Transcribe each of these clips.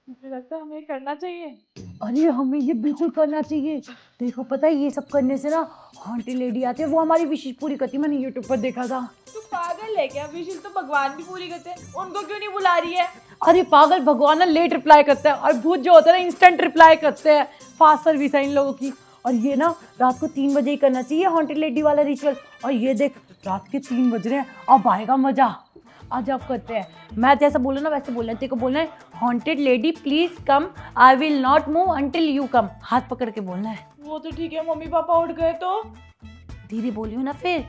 मुझे लगता है हमें ये करना चाहिए। अरे हमें ये बिल्कुल करना चाहिए। देखो पता है ये सब करने से ना हॉन्टेड लेडी आती है, वो हमारी विशेष पूरी करती है। मैंने यूट्यूब पर देखा था। तू पागल है क्या? विशेष तो भगवान भी पूरी करते हैं, उनको क्यों नहीं बुला रही है? अरे पागल, भगवान ना लेट रिप्लाई करता है और भूत जो होता है ना इंस्टेंट रिप्लाई करते हैं। फास्ट सर्विस है इन लोगों की। और ये ना रात को 3 बजे ही करना चाहिए हॉन्टेड लेडी वाला रिचुअल। और ये देख रात के 3 बज रहे हैं, अब आएगा मजा। आज आप करते हैं, मैं जैसा बोलूँ ना वैसे बोलना है। तेरे को बोलना है haunted lady please come, I will not move until you कम। हाथ पकड़ के बोलना है। वो तो ठीक है, मम्मी पापा उठ गए तो? धीरे बोलियो ना फिर।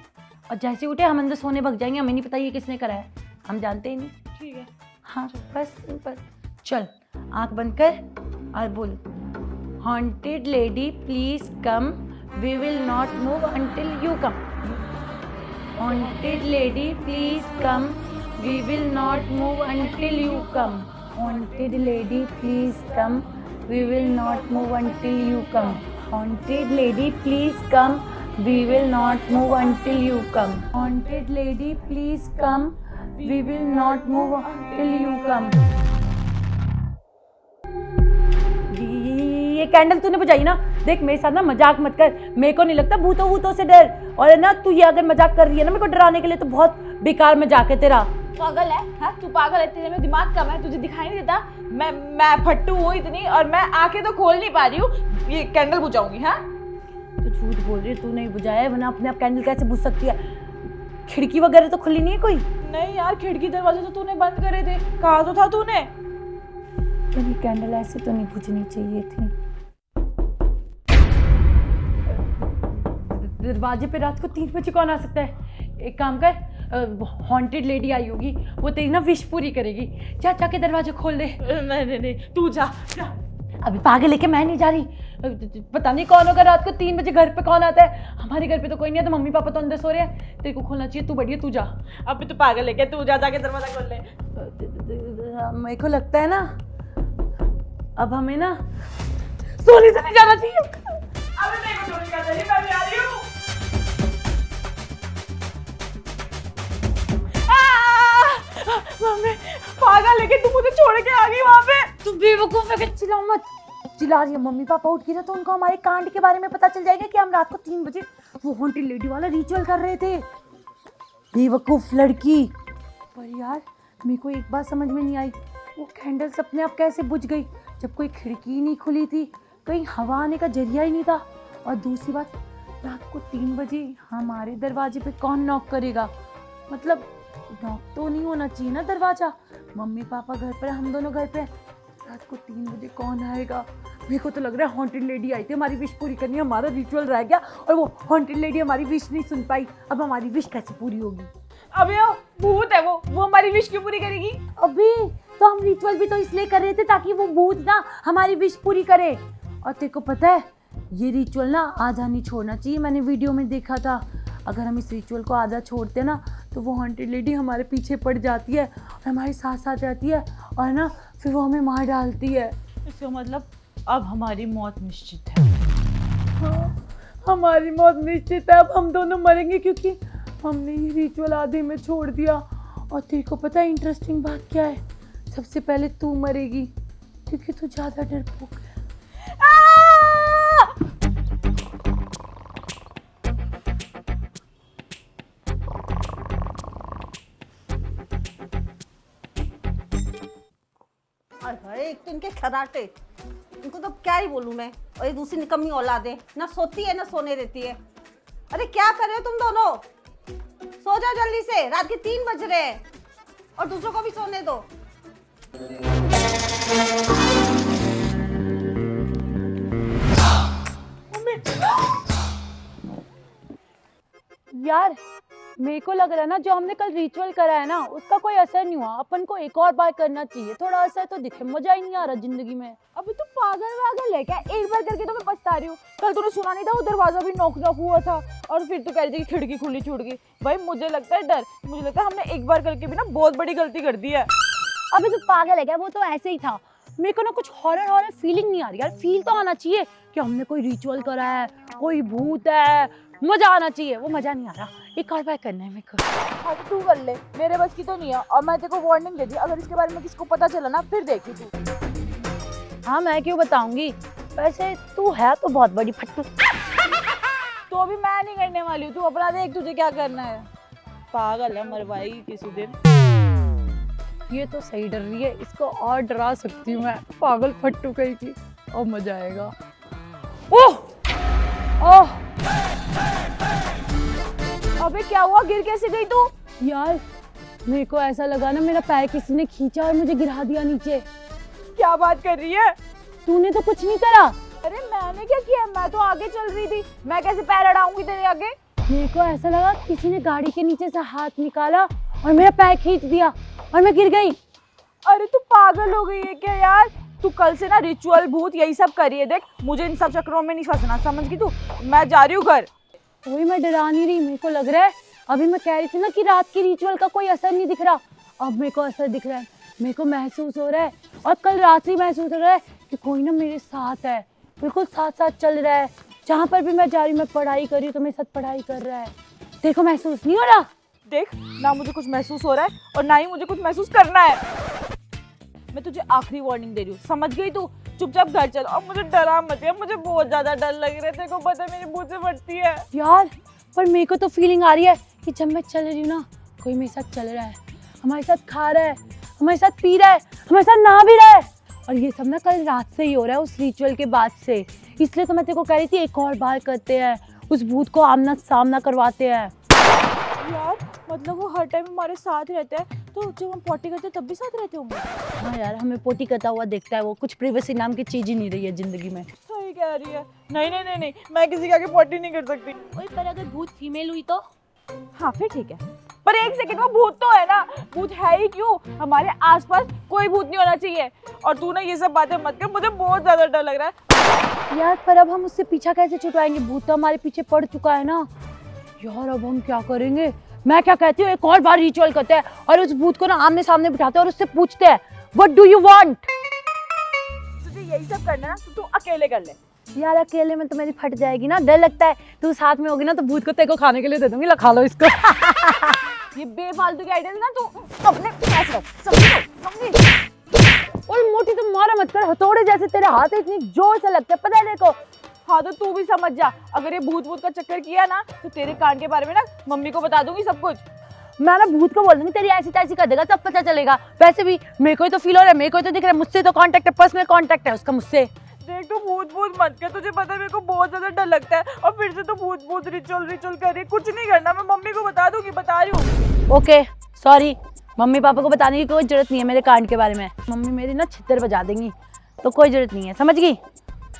और जैसे उठे हम अंदर सोने भग जाएंगे, हमें नहीं पता ये किसने करा है, हम जानते ही नहीं। ठीक है। हाँ बस सिंपल। चल आंख बंद कर और बोल haunted lady please come, we will not move until you come. Haunted lady please come, we will not move until you come. Haunted lady please come, we will not move until you come. Haunted lady please come, we will not move until you come. Haunted lady please come, we will not move until you come. ये candle तूने बुझाई ना? देख मेरे साथ ना मजाक मत कर, मेरे को नहीं लगता भूतों भूतों से डर। और ना तू ये अगर मजाक कर रही है ना मेरे को डराने के लिए, तो बहुत बेकार मजाक है तेरा। पागल है? हाँ तू पागल है, तेरे में दिमाग कम है, तुझे दिखाई नहीं देता? मैं फट्टू हूँ इतनी, और मैं आंखें तो खोल नहीं पा रही हूँ। ये कैंडल बुझाऊंगी? हाँ तो झूठ बोल रही है, तू नहीं बुझाया है, वरना अपने आप कैंडल कैसे बुझ सकती है? खिड़की वगैरह तो खुली नहीं है कोई? नहीं यार, खिड़की दरवाजे तो तूने बंद करे थे, कहा तो था तूने। मेरी कैंडल ऐसे तो नहीं बुझनी चाहिए थी। दरवाजे पे रात को 3 बजे कौन आ सकता है? एक काम कर, हॉन्टेड लेडी आई होगी, वो तेरी ना विश पूरी करेगी। जा जाके दरवाजे खोल दे। नहीं तू जा। अभी पागल लेके मैं नहीं जा रही। पता नहीं कौन होगा रात को 3 बजे घर पे कौन आता है। हमारे घर पे तो कोई नहीं है, तो मम्मी पापा तो अंदर सो रहे हैं। तेरे को खोलना चाहिए, तू बढ़िया तू जा। अभी तो पागल है क्या? तू जा, जाके दरवाजा खोल ले। मेरे को लगता है ना अब हमें ना सोने से नहीं जाना चाहिए। अबे मेरे को छोड़ के मैं भी आ रही हूँ। मम्मी पागल है कि तू मुझे छोड़ के आ गई वहाँ पे? तू बेवकूफ है, चिल्लाओ मत। चिल्ला रही है, मम्मी पापा उठ गए ना तो उनको हमारे कांड के बारे में पता चल जाएगा कि हम रात को 3 बजे वो हॉन्टेड लेडी वाला रिचुअल कर रहे थे। बेवकूफ लड़की। पर यार मेरे को एक बात समझ में नहीं आई, वो कैंडल्स अपने आप कैसे बुझ गई जब कोई खिड़की ही नहीं खुली थी, कहीं हवा आने का जरिया ही नहीं था। और दूसरी बात, रात को 3 बजे हमारे दरवाजे पे कौन नॉक करेगा? मतलब नॉक तो नहीं होना चाहिए ना दरवाजा। मम्मी पापा घर पर, हम दोनों घर पे, रात को 3 बजे कौन आएगा? मेरे को तो लग रहा है हॉन्टेड लेडी आई थी हमारी विश पूरी करनी, हमारा रिचुअल रह गया और वो हॉन्टेड लेडी हमारी विश नहीं सुन पाई। अब हमारी विश कैसे पूरी होगी? अबे भूत है वो हमारी विश क्यों पूरी करेगी? अभी तो हम रिचुअल भी तो इसलिए कर रहे थे ताकि वो भूत ना हमारी विश पूरी करे। और तेरे को पता है ये रिचुअल ना आधा नहीं छोड़ना चाहिए, मैंने वीडियो में देखा था। अगर हम इस रिचुअल को आधा छोड़ते ना तो वो हॉन्टेड लेडी हमारे पीछे पड़ जाती है और हमारे साथ साथ रहती है, और ना फिर वो हमें मार डालती है। इसका मतलब अब हमारी मौत निश्चित है। हाँ, हमारी मौत निश्चित है। अब हम दोनों मरेंगे क्योंकि हमने ये रिचुअल आधे में छोड़ दिया। और तेरे को पता है इंटरेस्टिंग बात क्या है? सबसे पहले तू मरेगी क्योंकि तू ज़्यादा डरपोक है। एक तो इनके खराटे, इनको तो क्या ही बोलूं मैं। और ये दूसरी निकम्मी औलाद है, ना सोती है ना सोने देती है। अरे क्या कर रहे हो तुम दोनों? सो जाओ जल्दी से, रात के 3 बज रहे हैं और दूसरों को भी सोने दो। यार मेरे को लग रहा है ना जो हमने कल रिचुअल करा है ना उसका कोई असर नहीं हुआ। अपन को एक और बार करना चाहिए, थोड़ा असर तो दिखे। मजा ही नहीं आ रहा जिंदगी में। अभी तो पागल है क्या? एक बार करके तो मैं पछता रही हूँ। कल तूने सुना नहीं था वो दरवाजा भी नॉक हुआ था, और फिर तो कह रही थी कि खिड़की खुली छूट गई। भाई मुझे लगता है डर, मुझे लगता है हमने एक बार करके भी ना बहुत बड़ी गलती कर दी है। अबे तो पागल है क्या? वो तो ऐसे ही था। मेरे को ना कुछ हॉरर फीलिंग नहीं आ रही यार। फील तो आना चाहिए कि हमने कोई रिचुअल करा है, कोई भूत है, मजा आना चाहिए। वो मजा नहीं आ रहा। एक और बार करना है मेरे को। हाँ तू कर ले, मेरे बस की तो नहीं है। और मैं तेरे को वार्निंग दे दी, अगर इसके बारे में किसी को पता चला ना फिर देखी तू। हाँ मैं क्यों बताऊंगी, वैसे तू है तो बहुत बड़ी फट्टू। तो अभी मैं नहीं करने वाली हूँ, तू अपना देख तुझे क्या करना है। पागल है, मरवाएगी किसी दिन। ये तो सही डर रही है, इसको और डरा सकती हूँ मैं, पागल फट्टू कहीं की, और मजा आएगा। ओह ओह अबे क्या हुआ, गिर कैसे गई तू? यार मेरे को ऐसा लगा ना मेरा पैर किसी ने खींचा और मुझे गिरा दिया नीचे। क्या बात कर रही है? तूने तो कुछ नहीं करा। अरे मैंने क्या किया, मैं तो आगे चल रही थी, मैं कैसे पैर अड़ाऊंगी तेरे आगे? मेरे को ऐसा लगा किसी ने गाड़ी के नीचे से हाथ निकाला और मेरा पैर खींच दिया और मैं गिर गई। अरे तू पागल हो गई है क्या यार? तू कल से ना रिचुअल भूत यही सब करी है, देख मुझे इन सब चक्करों में नहीं फंसना, समझ गई तू? मैं जा रही हूँ घर। वही मैं डरा नहीं रही, मेरे को लग रहा है अभी मैं कह रही थी ना कि रात की रिचुअल का कोई असर नहीं दिख रहा, अब मेरे को असर दिख रहा है, मेरे को महसूस हो रहा है, और कल रात से ही महसूस हो रहा है कि कोई ना मेरे साथ है, बिल्कुल साथ साथ चल रहा है, जहाँ पर भी मैं जा रही हूँ, मैं पढ़ाई कर रही हूँ तो मेरे साथ पढ़ाई कर रहा है। तेरे को महसूस नहीं हो रहा? देख ना मुझे कुछ महसूस हो रहा है और ना ही मुझे कुछ महसूस करना है। मैं तुझे आखिरी वार्निंग दे रही हूँ, समझ गई तू? चुपचाप घर चल और मुझे डरा मत यार, मुझे बहुत ज्यादा डर लग रहा है, तेरे को पता है मेरी भूत से फटती है यार। पर मेरे को तो फीलिंग आ रही है कि जब मैं चल रही हूँ ना, कोई मेरे साथ चल रहा है, हमारे साथ खा रहा है, हमारे साथ पी रहा है, हमारे साथ नहा भी रहा है, और ये सब ना कल रात से ही हो रहा है, उस रिचुअल के बाद से। इसलिए तो मैं तेरे को कह रही थी एक और बार करते हैं, उस भूत को आमना सामना करवाते हैं। यार। मतलब वो हर टाइम हमारे साथ रहता है, तो जब हम पॉटी करते हैं तब भी साथ रहते होंगे? हाँ यार, हमें पोटी करता हुआ देखता है वो, कुछ प्रिवेसी नाम की चीज ही नहीं रही है जिंदगी में। सही कह रही है। नहीं नहीं नहीं नहीं, मैं किसी के आगे पॉटी नहीं कर सकती। ओए पर अगर भूत फीमेल हुई तो? हाँ फिर ठीक है, पर एक सेकंड में भूत तो है ना, भूत है ही क्यों? हमारे आसपास कोई भूत नहीं होना चाहिए। और तू ना ये सब बातें मत कर, मुझे बहुत ज्यादा डर लग रहा है। यार पर अब हम उससे पीछा कैसे छुड़वाएंगे, भूत तो हमारे पीछे पड़ चुका है ना यार, अब हम क्या करेंगे? मैं क्या कहती हूँ एक और बार रिचुअल करते हैं और उस भूत को ना आमने सामने बिठाते हैं और उससे पूछते हैं व्हाट डू यू वांट। तुझे यही सब करना है तो तू अकेले कर ले। यार अकेले में तो मेरी फट जाएगी ना, डर लगता है। तू साथ में होगी ना तो भूत को तेरे को खाने के लिए दे दूंगी, ला खा लो इसको। ये बेफालतू के आइडिया ना तू अपने पास रख, समझी? और मोटी तुम मारा मत कर, हथौड़े जैसे तेरे हाथ इतनी जोर से लगते हैं, पता है देखो। हाँ तो तू भी समझ जा, अगर ये भूत भूत का चक्कर किया ना तो तेरे कांड के बारे में ना मम्मी को बता दूंगी सब कुछ। मैं ना भूत को बोल दूंगी तेरी ऐसी तैसी कर देगा, तब पता चलेगा। वैसे भी मेरे को ही तो फील हो रहा है, मेरे को ही तो दिख रहा है, मुझसे तो कांटेक्ट है, पर्सनल कांटेक्ट है उसका मुझसे। देख तू भूत भूत मत कर, तुझे पता है मेरे को बहुत ज्यादा डर लगता है, और फिर से तो भूत भूत रिचुअल कर रही है। कुछ नहीं करना, मैं मम्मी को बता दूंगी, बता रही हूँ। ओके सॉरी, मम्मी पापा को बताने की कोई जरूरत नहीं है मेरे कांड के बारे में, मम्मी मेरी ना छितर बजा देंगी, तो कोई जरूरत नहीं है, समझ गई?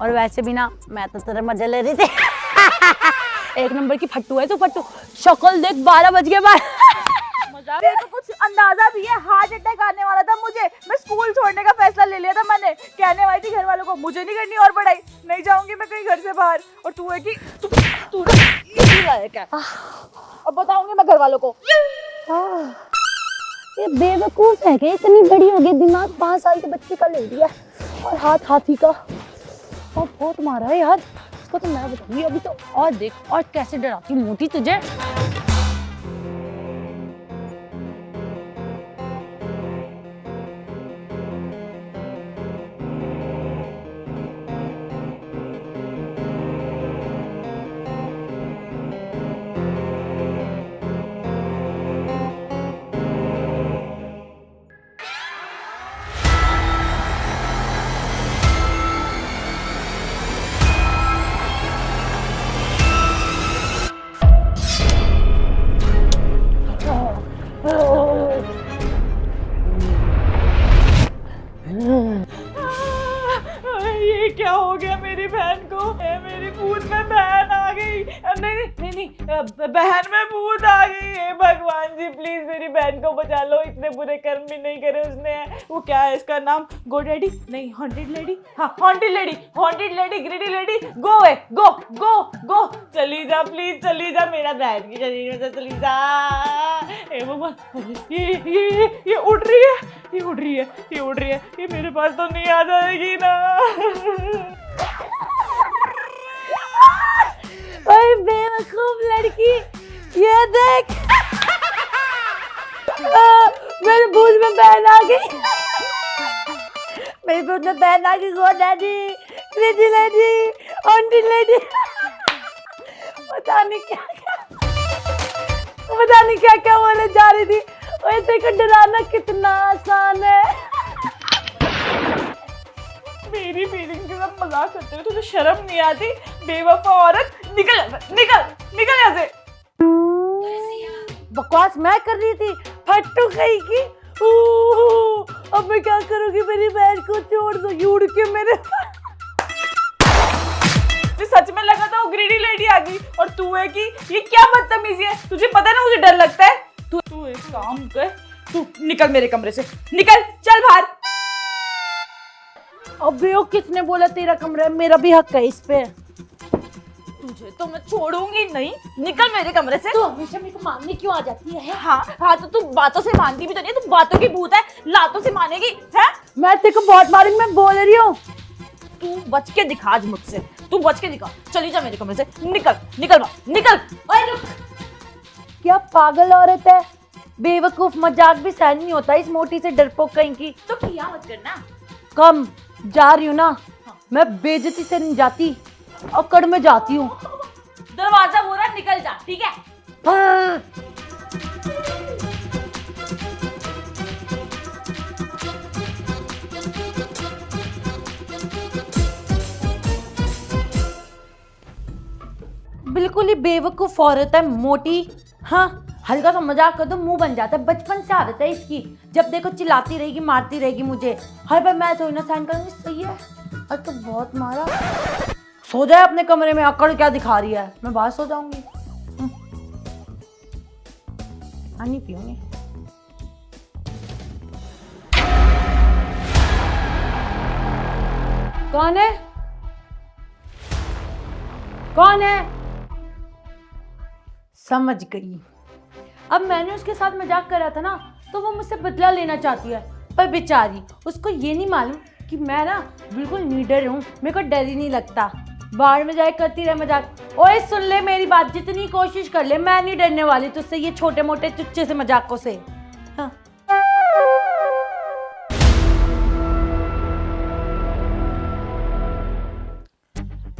और वैसे भी ना मैं तो तेरा मजा ले रही थी। एक नंबर की फट्टू है तू, फट्टू। शक्ल देख, 12 बज गए बार। मजाक है तो कुछ अंदाजा भी है, हार्ट अटैक आने वाला था मुझे, मैं स्कूल छोड़ने का फैसला ले लिया था मैंने। कहने वाली थी घर वालों को मुझे नहीं करनी और पढ़ाई, नहीं जाऊंगी मैं कहीं घर से बाहर। और तू है कि तू क्या? अब बताऊंगी मैं घर वालों को। ये बेवकूफ है क्या, इतनी बड़ी हो गई, दिमाग 5 साल के बच्चे का ले लिया और हाथ हाथी का। और बहुत मारा है यार इसको, तो मैं बताऊंगी अभी तो। और देख और कैसे डराती मोटी तुझे। ये क्या हो गया मेरी बहन को? मेरी भूत में बहन आ गई। नहीं नहीं नहीं, बहन में भूत आ गई। हे भगवान जी प्लीज मेरी बहन को बचा लो, इतने बुरे कर्म भी नहीं करे उसने। वो क्या है इसका नाम? गोडेडी नहीं, हॉन्टेड लेडी। हाँ हॉन्टेड लेडी, ग्रेडी लेडी। गो वे गो गो गो, चली जा प्लीज, चली जा, मेरा बहन की शरीर में से चली जा। हे भगवान, ये उड़ रही है, ये उड़ रही है, ये मेरे पास तो नहीं आ जाएगी ना। ओए बेवकूफ लड़की, ये देख। मेरे भूत में बहन आ गई। मेरी भी उसने बहन आ गई, go daddy, lady lady, aunty lady, पता नहीं क्या बोले जा रही थी। वैसे को डराना कितना आसान है। मेरी फीलिंग के साथ मजाक करते हो, तुझे शर्म नहीं आती? बेवफा औरत, निकल यहाँ से, निकल यहाँ से। बकवास मैं कर रही थी, फट्टू कहीं की। अब मैं क्या करूंगी, मेरी बहन को छोड़ दो, उड़ के मेरे। सच में लगा था वो ग्रीडी लेडी आ गई, और तू है कि ये क्या बदतमीजी है? तुझे पता है ना मुझे डर लगता है। तू एक काम कर, तू निकल मेरे कमरे से, निकल, चल बाहर। अबे वो किसने बोला तेरा कमरा है? मेरा भी हक है इस पे। तुझे तो मैं छोड़ूंगी नहीं, निकल मेरे कमरे से। तू हमेशा मेरे को मारने क्यों आ जाती है? हाँ तो तू बातों से मानती भी तो नहीं, तू बातों की भूत है, लातों से मानेगी है? मैं तेरे को बहुत मारूंगी, मैं बोल रही हूँ। तू बच के दिखा आज मुझसे, तू बच के दिखा। चली जा मेरे कमरे से, निकल निकल बाहर, निकल। ओए रुक, क्या पागल औरत है? बेवकूफ, मजाक भी सहन नहीं होता इस मोटी से डरपोक कहीं की। तो किया मत करना। कम जा रही हूँ ना, मैं बेइज्जती से नहीं जाती, अकड़ में जाती हूँ। दरवाजा बोला, निकल जा, ठीक है? हाँ। बिल्कुल ही बेवकूफ औरत है मोटी। हाँ, हल्का सा मजाक कर दो मुंह बन जाता है। बचपन से आदत है इसकी, जब देखो चिल्लाती रहेगी, मारती रहेगी मुझे। हर बार मैं थोड़ी ना सहन करूंगी। सही है, आज तो बहुत मारा। सो जाए अपने कमरे में, अकड़ क्या दिखा रही है? मैं बाहर सो जाऊंगी। पानी पीऊंगी। कौन है? कौन है? समझ गई। अब मैंने उसके साथ मजाक करा था ना, तो वो मुझसे बदला लेना चाहती है। पर बेचारी, उसको ये नहीं मालूम कि मैं ना बिल्कुल निडर हूँ, मेरे को डर ही नहीं लगता। बाहर में जाए करती रहे मजाक। ओए सुन ले मेरी बात, जितनी कोशिश कर ले, मैं नहीं डरने वाली तुझसे ये छोटे मोटे चुच्चे से मजाकों से। हाँ।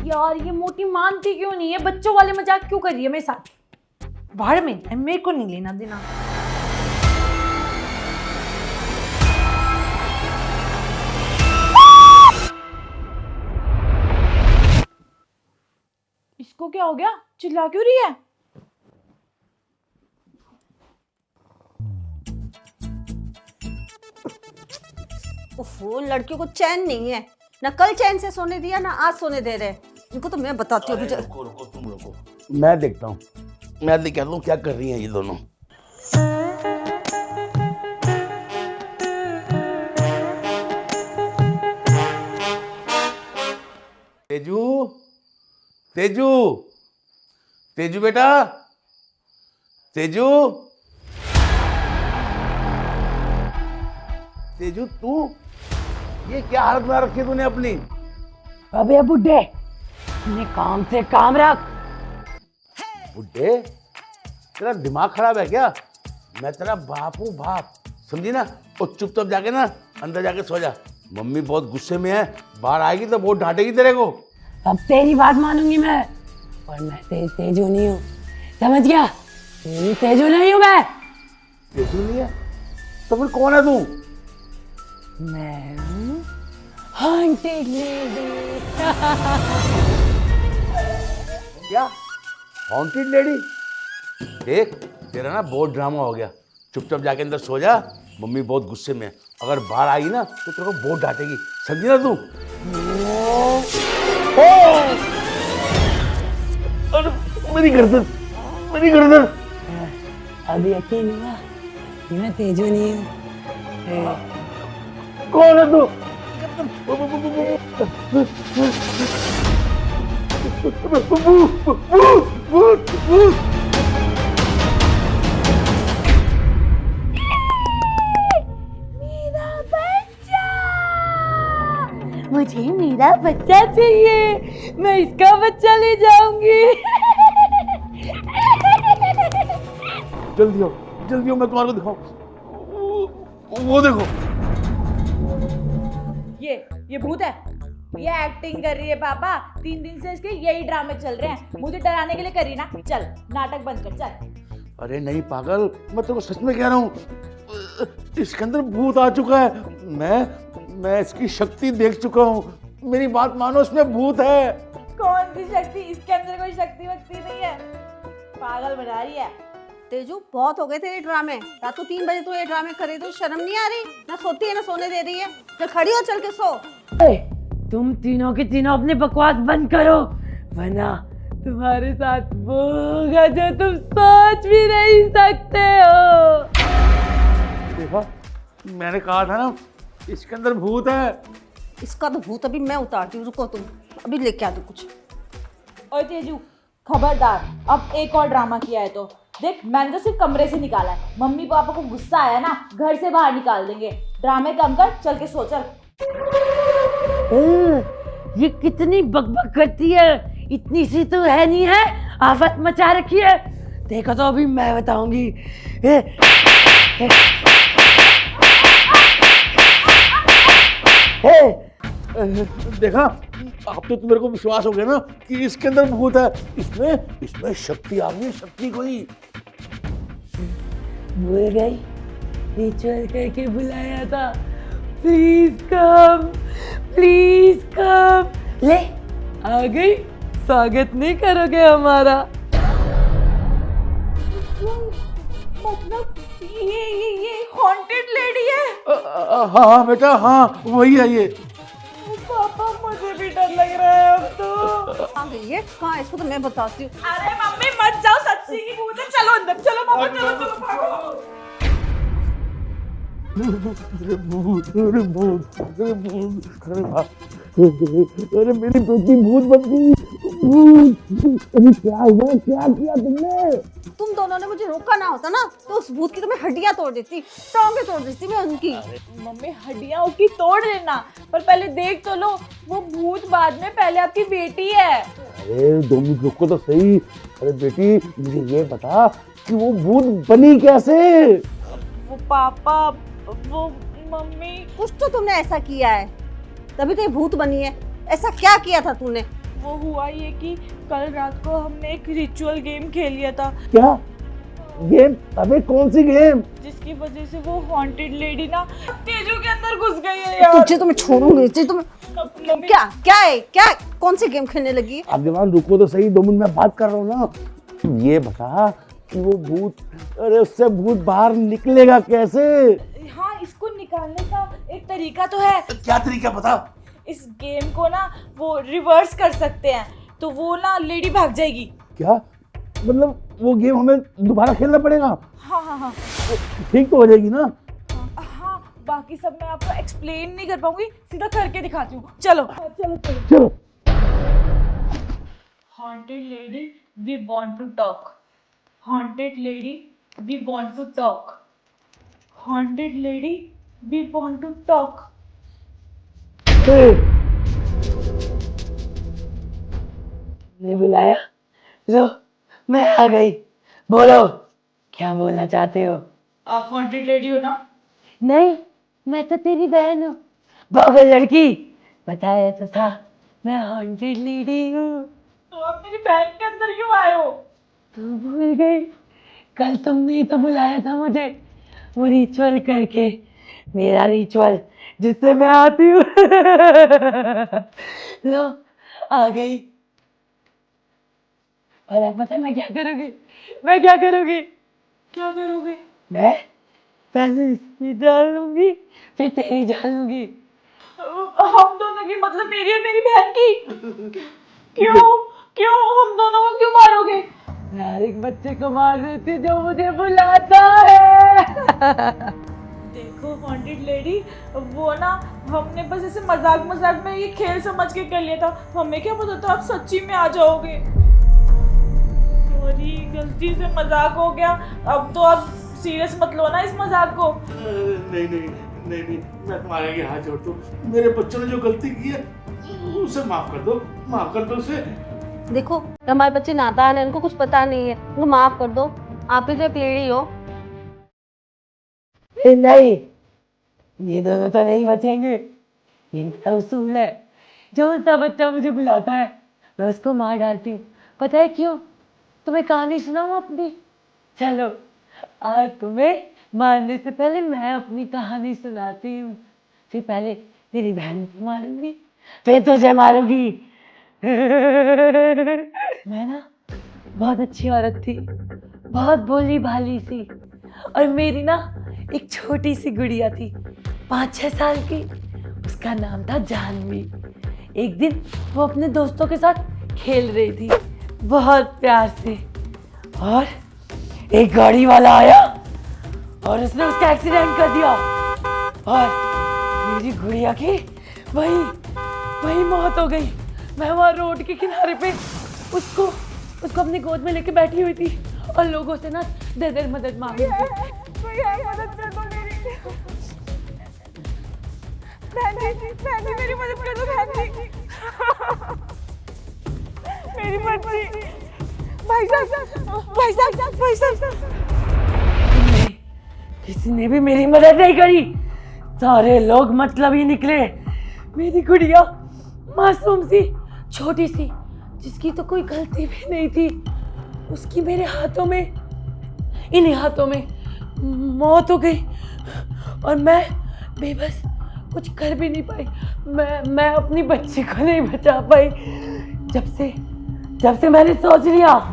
यार ये मोटी मानती क्यों नहीं है? बच्चों वाले मजाक क्यों कर रही है मेरे साथ? बाहर में, मेरे को नहीं लेना देना। इसको क्या हो गया? चिल्ला क्यों रही है? उफ़, लड़कियों को चैन नहीं है ना। कल चैन से सोने दिया ना आज सोने दे रहे। इनको तो मैं बताती हूँ। रुको रुको, तुम रुको, मैं देखता हूँ, मैं देखता हूँ क्या कर रही हैं ये दोनों। तेजू, तेजू, तेजू बेटा, तेजू, तेजू तू ये क्या हालत बना रखी है तूने अपनी? अबे बुड्ढे, अपने काम से काम रख। बुड्ढे, तेरा दिमाग खराब है क्या? मैं तेरा बाप हूँ, बाप, समझी ना? और चुपचाप जाके ना अंदर जाके सो जा। मम्मी बहुत गुस्से में है, बाहर आएगी तो बहुत डांटेगी तेरे को। अब तेरी बात मानूंगी मैं, और मैं तेजू नहीं हूँ, समझ गया? तेजू नहीं हूँ मैं। तेजू नहीं है तो फिर कौन है तू? मैं हूँ हॉन्टेड लेडी। क्या हॉन्टेड लेडी? देख तेरा ना बहुत ड्रामा हो गया। चुपचाप जाके अंदर सो जा, मम्मी बहुत गुस्से में है। अगर बाहर आई ना तो तेरे को बहुत डांटेगी, समझी ना तू? अरे मेरी गर्दन, मेरी गर्दन। अब यकीन हुआ कि मैं तेजू नहीं हूँ। कौन है तू? मुझे मेरा बच्चा चाहिए, मैं इसका बच्चा ले जाऊंगी। जल्दी हो, जल्दी हो, मैं तुम्हारे को दिखाऊं। वो देखो, ये ये भूत है, ये एक्टिंग कर रही है पापा। 3 दिन से इसके यही ड्रामे चल रहे हैं, मुझे डराने के लिए कर रही ना। चल नाटक बंद कर, चल। अरे नहीं पागल, मैं तेरे को सच में कह रहा हूँ, इसके अंदर भूत आ चुका है। मैं इसकी शक्ति देख चुका हूँ। मेरी बात मानो, इसमें भूत है। कौन सी शक्ति? इसके अंदर कोई शक्ति वक्ति नहीं है, पागल बना रही है। तेजू बहुत हो गए तेरे ड्रामे। रात को 3 बजे तू ये ड्रामे करे तो शर्म नहीं आ रही? ना सोती है ना सोने दे रही है। चल खड़ी हो, चल के सो। तुम तीनों के तीनों अपनी बकवास बंद करो, वरना तुम्हारे साथ वो होगा जो तुम सोच भी नहीं सकते हो। देखा, मैंने कहा था ना, इसके अंदर भूत है। इसका तो भूत अभी मैं उतारती हूँ, रुको तुम, अभी लेके आ दो कुछ। ओए तेजू, खबरदार, अब एक और ड्रामा किया है तो देख, मैंने तो सिर्फ कमरे से निकाला है। मम्मी पापा को गुस्सा आया ना, घर से बाहर निकाल देंगे। ड्रामे कम कर, चल के सो, चल। ये कितनी बकबक करती है, इतनी सी तो है नहीं है, आफत मचा रखी है। देखो तो अभी मैं बताऊंगी। देखा, अब तो मेरे को विश्वास हो गया ना कि इसके अंदर भूत है। इसमें शक्ति आ गई, शक्ति कोई। भूल गई, रिचुअल करके बुलाया था। Please come, please come. ले आ गई, स्वागत नहीं करोगे हमारा? मतलब ये हॉन्टेड लेडी है? हाँ बेटा, हाँ वही है ये। पापा मुझे भी डर लग रहा है अब तो। कहाँ गई है? कहाँ है? इसको तो मैं बताती हूँ। अरे मम्मी मत जाओ, सच्ची की भूत है। चलो अंदर, चलो पापा, चलो चलो भागो। अरे भूत, अरे भूत, अरे भूत, अरे बाप, अरे मेरी बेटी भूत बन गई। भूत, अरे क्या हुआ, क्या किया तुमने? तुम दोनों ने मुझे रोका ना होता ना, तो उस भूत की तुम्हें हड्डियां तोड़ देती, टांगे तोड़ देती मैं उनकी। मम्मी हड्डियां उसकी तोड़ देना, पर पहले देख तो लो, वो भूत बाद में, पहले आपकी बेटी है। अरे 2 मिनट रुको तो सही। अरे बेटी, मुझे ये बता कि वो भूत बनी कैसे? वो पापा, वो मम्मी, कुछ तो तुमने ऐसा किया है, तभी तो ये भूत बनी है। ऐसा क्या किया था तूने? वो हुआ ये कि कल रात को हमने एक रिचुअल गेम खेल लिया था, क्या गेम? अबे कौन सी गेम? जिसकी वजह से वो हॉन्टेड लेडी ना तेजू के अंदर घुस गई है यार। तुझे तो मैं छोड़ूंगी, तुझे तो मैं... मम्मी, क्या है? क्या कौन सी गेम खेलने लगी? आगे रुको तो सही, 2 मिनट में बात कर रहा हूँ ना। ये बता कि वो भूत, अरे उससे भूत बाहर निकलेगा कैसे? हाँ, इसको निकालने का एक तरीका तो है। क्या तरीका बता? इस गेम को ना वो रिवर्स कर सकते हैं, तो वो ना लेडी भाग जाएगी। क्या मतलब, वो गेम हमें दोबारा खेलना पड़ेगा? हाँ हाँ हाँ ठीक तो हो जाएगी ना? हाँ, बाकी सब मैं आपको एक्सप्लेन नहीं कर पाऊंगी, सीधा करके दिखाती हूँ। चलो चलो चलो। चलो। Haunted lady, we want to talk. Haunted lady, we want to talk. Haunted lady, we want to talk. ने बुलाया? लो, मैं आ गई। बोलो, क्या बोलना चाहते हो? आप haunted lady हो ना? नहीं, मैं तो तेरी बहन हूँ। पागल लड़की, बताया तो था, मैं हॉन्टेड लेडी हूँ। तो आप मेरी बहन के अंदर क्यों आए हो? तू भूल गई? कल तुमने ही तो बुलाया था मुझे, वो रिचुअल करके, मेरा रिचुअल जिससे मैं आती हूँ। लो, आ गई। और अब पता है मैं क्या करूँगी? मैं क्या करूँगी? क्या करोगे? मैं पहले इसकी जान लूंगी, फिर तेरी जान लूंगी। हम दोनों की, मतलब मेरी और मेरी बहन की? क्यों क्यों हम दोनों को क्यों मारोगे? यार, एक बच्चे को मार देती जो मुझे बुलाता है। देखो हॉन्टेड लेडी, वो ना हमने बस ऐसे मजाक मजाक में ये खेल समझ के कर लिया था। हमें क्या पता था आप सच्ची में आ जाओगे। सॉरी, गलती से मजाक हो गया। अब तो आप सीरियस मत लो ना इस मजाक को। नहीं नहीं नहीं नहीं, मैं तुम्हारे आगे हाथ जोड़ता हूँ। मेरे बच्चों ने जो गलती की है उसे माफ कर दो, माफ कर दो उसे। देखो, हमारे बच्चे नादान है, इनको कुछ पता नहीं है, उनको माफ कर दो। आप ही तो पीढ़ी हो। नहीं, ये दोनों तो नहीं बचेंगे। ये उसूल है, जो सा बच्चा मुझे बुलाता है मैं उसको मार डालती हूँ। पता है क्यों? तुम्हें कहानी सुनाऊँ अपनी? चलो आज तुम्हें मारने से पहले मैं अपनी कहानी सुनाती हूँ। फिर पहले तेरी बहन को मारूंगी, फिर तुझे मारूंगी। मैं ना बहुत अच्छी औरत थी, बहुत भोली भाली सी, और मेरी ना एक छोटी सी गुड़िया थी 5-6 साल की। उसका नाम था जानवी। एक दिन वो अपने दोस्तों के साथ खेल रही थी बहुत प्यार से, और एक गाड़ी वाला आया और उसने उसका एक्सीडेंट कर दिया, और मेरी गुड़िया की वही मौत हो गई। मैं वहाँ रोड के किनारे पे उसको अपनी गोद में लेके बैठी हुई थी और लोगों से ना दे मदद मांग रही थी। भैया मदद कर दो मेरी। बहन जी मेरी मदद कर दो बहन जी। मेरी मर्जी। भाई साहब किसी ने भी मेरी मदद नहीं करी, सारे लोग मतलब ही निकले। मेरी गुड़िया मासूम सी, छोटी सी, जिसकी तो कोई गलती भी नहीं थी, उसकी मेरे हाथों में, इन्हीं हाथों में मौत हो गई, और मैं बेबस कुछ कर भी नहीं पाई। मैं अपनी बच्ची को नहीं बचा पाई। जब से मैंने सोच लिया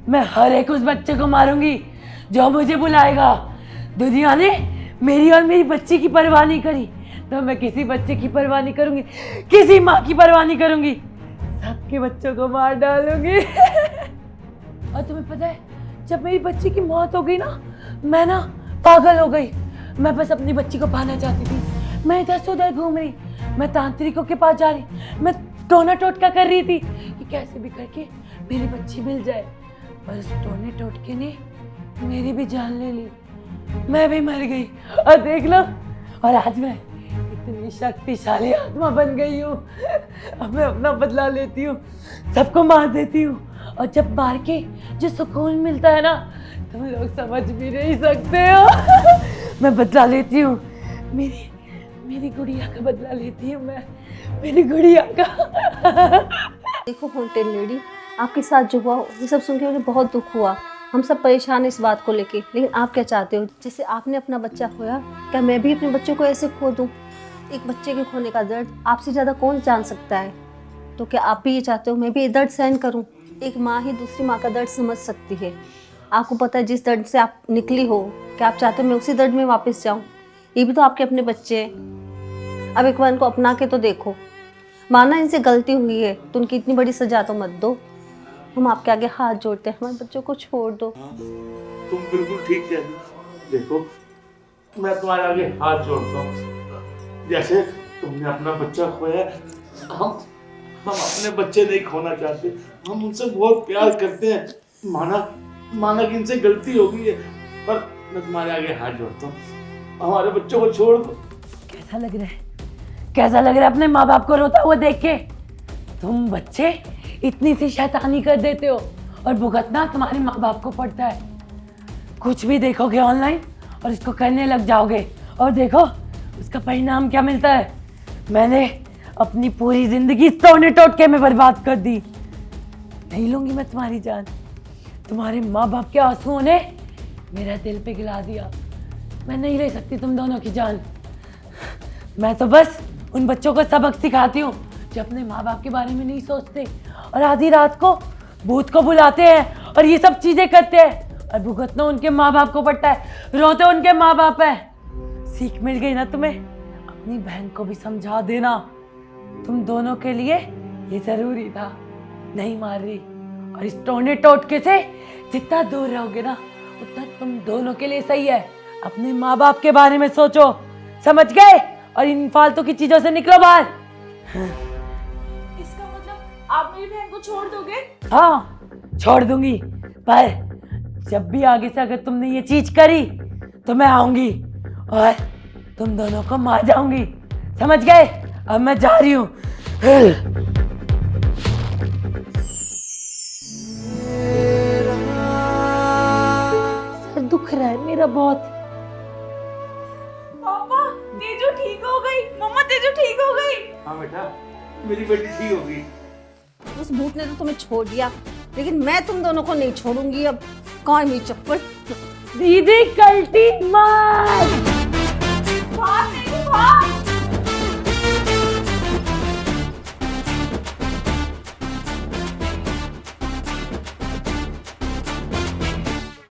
मैं हर एक उस बच्चे को मारूंगी जो मुझे बुलाएगा। दुनिया ने मेरी और मेरी बच्ची की परवाह नहीं करी, तो मैं किसी बच्चे की परवाह नहीं करूंगी, किसी माँ की परवाह नहीं करूंगी, सबके बच्चों को मार डालूंगी। और तुम्हें पता है, जब मेरी बच्ची की मौत हो गई ना, मैं ना पागल हो गई। मैं बस अपनी बच्ची को पाना चाहती थी। मैं इधर से उधर घूम रही, मैं तांत्रिकों के पास जा रही, मैं टोना टोटका कर रही थी कि कैसे भी करके मेरी बच्ची मिल जाए। पर उस टोने टोटके ने मेरी भी जान ले ली, मैं भी मर गई। और देख लो, और आज मैं इतनी शक्तिशाली आत्मा बन गई हूँ। अब मैं अपना बदला लेती हूँ, सबको मार देती हूँ, और जब मार के जो सुकून मिलता है ना, तुम लोग समझ भी नहीं सकते हो। मैं बदला लेती हूँ, मेरी गुड़िया का बदला लेती हूँ मैं, मेरी गुड़िया का। देखो हॉन्टेड लेडी, आपके साथ जो हुआ ये सब सुन के मुझे बहुत दुख हुआ। हम सब परेशान हैं इस बात को लेके, लेकिन आप क्या चाहते हो? जैसे आपने अपना बच्चा खोया, क्या मैं भी अपने बच्चों को ऐसे खो दूँ? एक बच्चे के खोने का दर्द आपसे ज़्यादा कौन जान सकता है? तो क्या आप भी ये चाहते हो मैं भी ये दर्द सहन करूँ? एक माँ ही दूसरी माँ का दर्द समझ सकती है। आपको पता है जिस दर्द से आप निकली हो, क्या आप चाहते हो मैं उसी दर्द में वापस जाऊँ? ये भी तो आपके अपने बच्चे हैं। अब एक बार इनको अपना के तो देखो। माना इनसे गलती हुई है तो उनकी इतनी बड़ी सजा तो मत दो। हम आपके आगे हाथ जोड़ते हैं, हमारे बच्चों को छोड़ दो। तुम बिल्कुल ठीक कह रही हो। देखो, मैं तुम्हारे आगे हाथ जोड़ता हूँ। जैसे तुमने अपना बच्चा खोया, हम अपने बच्चे नहीं खोना चाहते। हम उनसे बहुत प्यार करते हैं। माना कि इनसे गलती हो गई है, पर मैं तुम्हारे आगे हाथ जोड़ता हूँ, हमारे बच्चों को छोड़ दो। कैसा लग रहा है? कैसा लग रहा है अपने माँ बाप को रोता हुआ देख के? तुम बच्चे इतनी सी शैतानी कर देते हो, और भुगतना तुम्हारे माँ बाप को पड़ता है। कुछ भी देखोगे ऑनलाइन और इसको करने लग जाओगे, और देखो उसका परिणाम क्या मिलता है। मैंने अपनी पूरी जिंदगी टोने टोटके में बर्बाद कर दी। नहीं लूंगी मैं तुम्हारी जान। तुम्हारे माँ बाप के आंसुओं ने मेरा दिल पिघला दिया। मैं नहीं ले सकती तुम दोनों की जान। मैं तो बस उन बच्चों को सबक सिखाती हूँ जो अपने माँ बाप के बारे में नहीं सोचते, और आधी रात को भूत को बुलाते हैं और ये सब चीजें करते हैं, और भुगतना उनके माँ बाप को पड़ता है, रोते उनके माँ बाप है। सीख मिल गई ना तुम्हें? अपनी बहन को भी समझा देना। तुम दोनों के लिए ये जरूरी था। नहीं मार रही, और इस टोने टोटके से जितना दूर रहोगे ना, उतना तुम दोनों के लिए सही है। अपने माँ बाप के बारे में सोचो, समझ गए? और इन फालतू की चीजों से निकलो बाहर। इसका मतलब आप मेरी बहन को छोड़ दोगे? हाँ, छोड़ दूंगी, पर जब भी आगे से अगर तुमने ये चीज करी तो मैं आऊंगी और तुम दोनों को मार जाऊंगी। समझ गए? अब मैं जा रही हूँ। दुख रहा है मेरा बहुत। पापा तेजू ठीक हो गई। मम्मा तेजू ठीक हो गई। हाँ बेटा, मेरी बेटी ठीक होगी। उस भूत ने तो तुम्हें छोड़ दिया, लेकिन मैं तुम दोनों को नहीं छोड़ूंगी। अब कौन मेरी चप्पल। दीदी कल्टी मार। भाग नहीं, भाग।